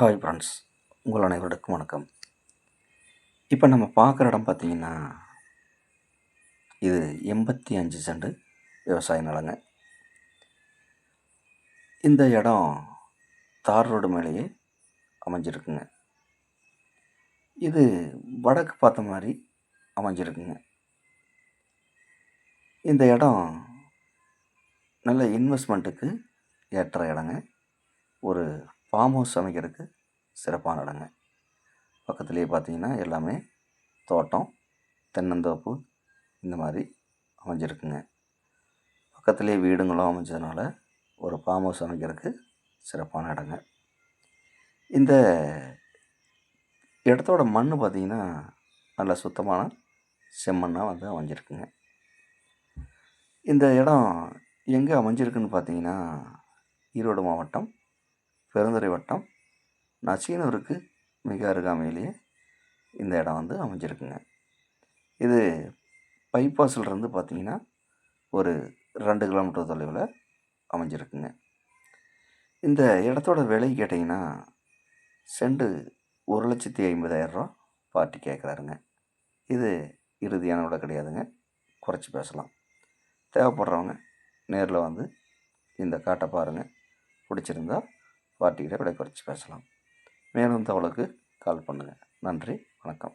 Hi friends, உங்கள் அனைவருக்கும் வணக்கம். இப்போ நம்ம பார்க்குற இடம் பார்த்திங்கன்னா, இது 85 சென்ட் விவசாய நிலங்க. இந்த இடம் தார் ரோடு மேலேயே அமைஞ்சிருக்குங்க. இது வடக்கு பார்த்த மாதிரி அமைஞ்சிருக்குங்க. இந்த இடம் நல்ல இன்வெஸ்ட்மெண்ட்டுக்கு ஏற்ற இடங்க. ஒரு ஃபார்ம் ஹவுஸ் அமைக்கிறதுக்கு சிறப்பான இடங்க. பக்கத்துலேயே பார்த்திங்கன்னா எல்லாமே தோட்டம், தென்னந்தோப்பு இந்த மாதிரி அமைஞ்சிருக்குங்க. பக்கத்துலேயே வீடுங்களும் அமைஞ்சதுனால ஒரு ஃபார்ம் ஹவுஸ் அமைக்கிறதுக்கு சிறப்பான இடங்க. இந்த இடத்தோட மண் பார்த்திங்கன்னா நல்ல சுத்தமான செம்மண்ணாக வந்து அமைஞ்சிருக்குங்க. இந்த இடம் எங்கே அமைஞ்சிருக்குன்னு பார்த்திங்கன்னா, ஈரோடு மாவட்டம் பெருந்துறை வட்டம் நசீனூருக்கு மிக அருகாமையிலேயே இந்த இடம் வந்து அமைஞ்சிருக்குங்க. இது பைபாஸ்லேருந்து பார்த்திங்கன்னா ஒரு 2 கிலோமீட்டர் தொலைவில் அமைஞ்சிருக்குங்க. இந்த இடத்தோட விலை கேட்டிங்கன்னா செண்டு 1,50,000 பார்ட்டி கேட்குறாருங்க. இது இறுதியான விலை கிடையாதுங்க, குறைச்சி பேசலாம். தேவைப்படுறவங்க நேரில் வந்து இந்த காட்டை பாருங்கள். பிடிச்சிருந்தா பார்ட்டிக்கிட்ட விலை குறைச்சி பேசலாம். மேலும் தகவலுக்கு கால் பண்ணுங்கள். நன்றி, வணக்கம்.